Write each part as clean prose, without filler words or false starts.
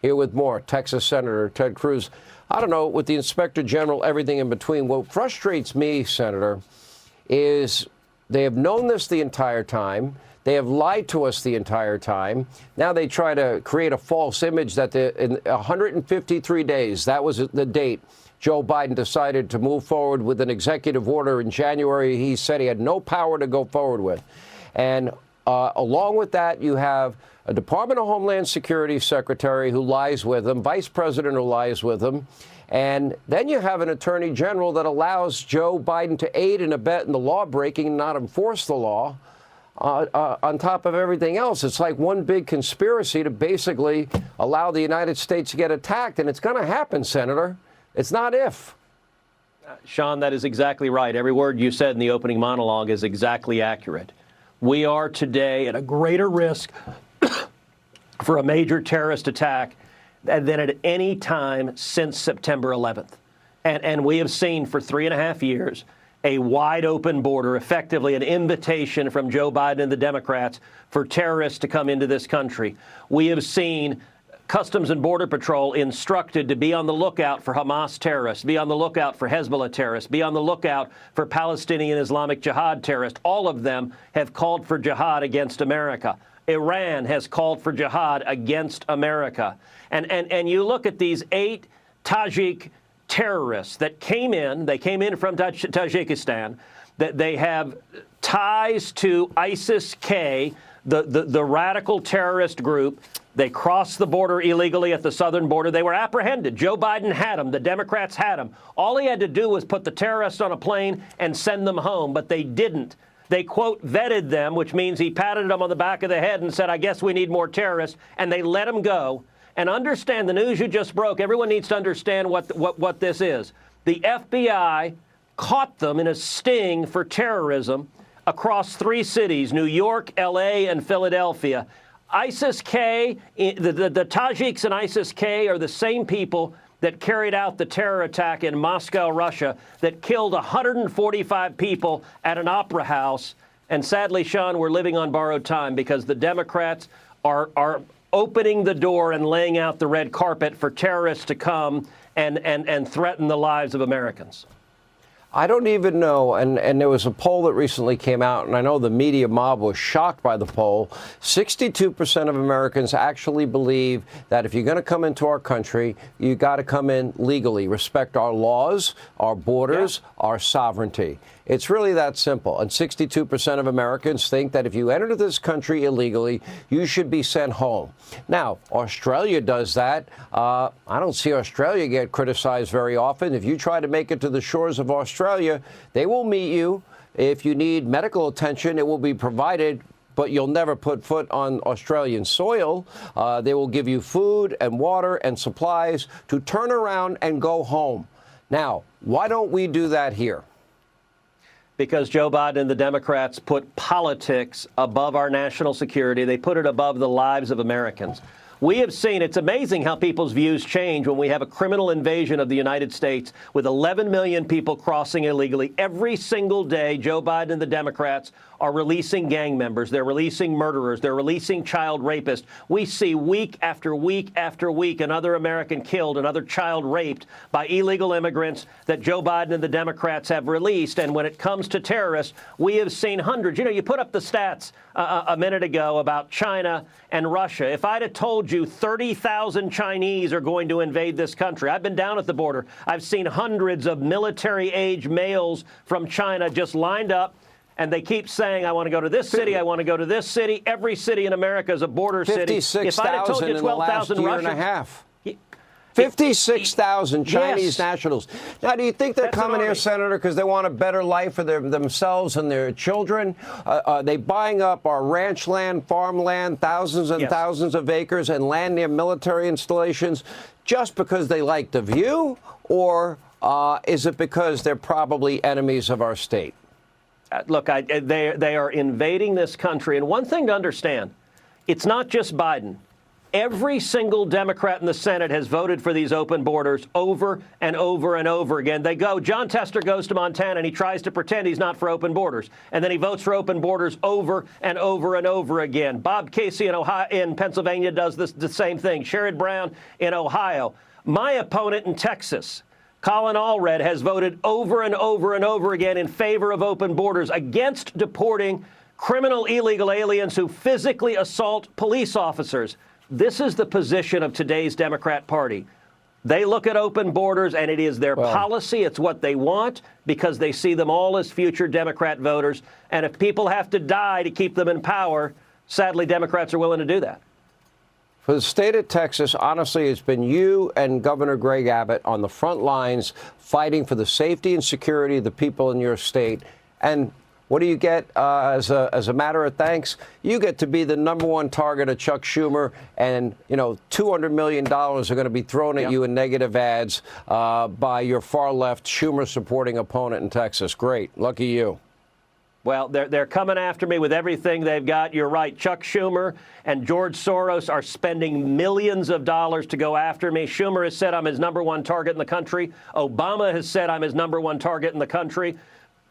Here with more, Texas Senator Ted Cruz. I don't know, with the Inspector General, everything in between. What frustrates me, Senator, is they have known this the entire time. They have lied to us the entire time. Now they try to create a false image that in 153 days, that was the date, Joe Biden decided to move forward with an executive order in January he said he had no power to go forward with. And along with that, you have a Department of Homeland Security secretary who lies with him, vice president who lies with him, and then you have an attorney general that allows Joe Biden to aid and abet in the law breaking and not enforce the law. On top of everything else, it's like one big conspiracy to basically allow the United States to get attacked, and it's going to happen, Senator. It's not if. Sean, that is exactly right. Every word you said in the opening monologue is exactly accurate. We are today at a greater risk for a major terrorist attack than at any time since September 11th. And we have seen for 3.5 years a wide open border, effectively an invitation from Joe Biden and the Democrats for terrorists to come into this country. We have seen Customs and Border Patrol instructed to be on the lookout for Hamas terrorists, be on the lookout for Hezbollah terrorists, be on the lookout for Palestinian Islamic Jihad terrorists. All of them have called for jihad against America. Iran has called for jihad against America. And you look at these 8 Tajik terrorists that came in, they came in from Tajikistan, that they have ties to ISIS-K, the radical terrorist group. They crossed the border illegally at the southern border. They were apprehended. Joe Biden had them. The Democrats had them. All he had to do was put the terrorists on a plane and send them home, but they didn't. They, quote, vetted them, which means he patted them on the back of the head and said, I guess we need more terrorists, and they let them go. And understand the news you just broke. Everyone needs to understand what this is. The FBI caught them in a sting for terrorism across 3 cities, New York, L.A., and Philadelphia. ISIS-K, the Tajiks and ISIS-K are the same people that carried out the terror attack in Moscow, Russia, that killed 145 people at an opera house. And sadly, Sean, we're living on borrowed time because the Democrats are opening the door and laying out the red carpet for terrorists to come and threaten the lives of Americans. I don't even know, and there was a poll that recently came out, and I know the media mob was shocked by the poll. 62% of Americans actually believe that if you're going to come into our country, you got to come in legally, respect our laws, our borders, our sovereignty. It's really that simple. And 62% of Americans think that if you enter this country illegally, you should be sent home. Now, Australia does that. I don't see Australia get criticized very often. If you try to make it to the shores of Australia, they will meet you. If you need medical attention, it will be provided, but you'll never put foot on Australian soil. They will give you food and water and supplies to turn around and go home. Now, why don't we do that here? Because Joe Biden and the Democrats put politics above our national security. They put it above the lives of Americans. We have seen, it's amazing how people's views change when we have a criminal invasion of the United States with 11 million people crossing illegally. Every single day, Joe Biden and the Democrats are releasing gang members. They're releasing murderers. They're releasing child rapists. We see week after week after week another American killed, another child raped by illegal immigrants that Joe Biden and the Democrats have released. And when it comes to terrorists, we have seen hundreds. You know, you put up the stats a minute ago about China and Russia. If I'd have told you 30,000 Chinese are going to invade this country, I've been down at the border. I've seen hundreds of military-age males from China just lined up. And they keep saying, I want to go to this city, I want to go to this city. Every city in America is a border city. 56,000 in the last year and a half. 56,000 Chinese nationals. Now, do you think they're coming here, Senator, because they want a better life for themselves and their children? Are they buying up our ranch land, farmland, thousands and thousands of acres and land near military installations just because they like the view? Or is it because they're probably enemies of our state? Look, they are invading this country. And one thing to understand, it's not just Biden. Every single Democrat in the Senate has voted for these open borders over and over and over again. John Tester goes to Montana and he tries to pretend he's not for open borders. And then he votes for open borders over and over and over again. Bob Casey in Pennsylvania does the same thing. Sherrod Brown in Ohio. My opponent in Texas, Colin Allred, has voted over and over and over again in favor of open borders, against deporting criminal illegal aliens who physically assault police officers. This is the position of today's Democrat Party. They look at open borders, and it is their policy. It's what they want, because they see them all as future Democrat voters. And if people have to die to keep them in power, sadly, Democrats are willing to do that. For the state of Texas, honestly, it's been you and Governor Greg Abbott on the front lines fighting for the safety and security of the people in your state. And what do you get as a matter of thanks? You get to be the #1 target of Chuck Schumer, and, you know, $200 million are going to be thrown at you in negative ads by your far-left Schumer-supporting opponent in Texas. Great. Lucky you. Well, they're coming after me with everything they've got. You're right. Chuck Schumer and George Soros are spending millions of dollars to go after me. Schumer has said I'm his #1 target in the country. Obama has said I'm his #1 target in the country.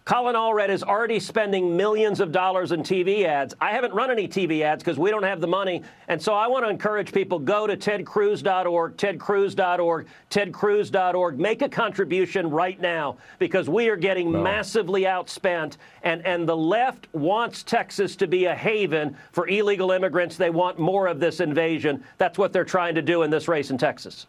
Colin Allred is already spending millions of dollars in TV ads. I haven't run any TV ads because we don't have the money. And so I want to encourage people, go to tedcruz.org, tedcruz.org, tedcruz.org. Make a contribution right now, because we are getting massively outspent. And the left wants Texas to be a haven for illegal immigrants. They want more of this invasion. That's what they're trying to do in this race in Texas.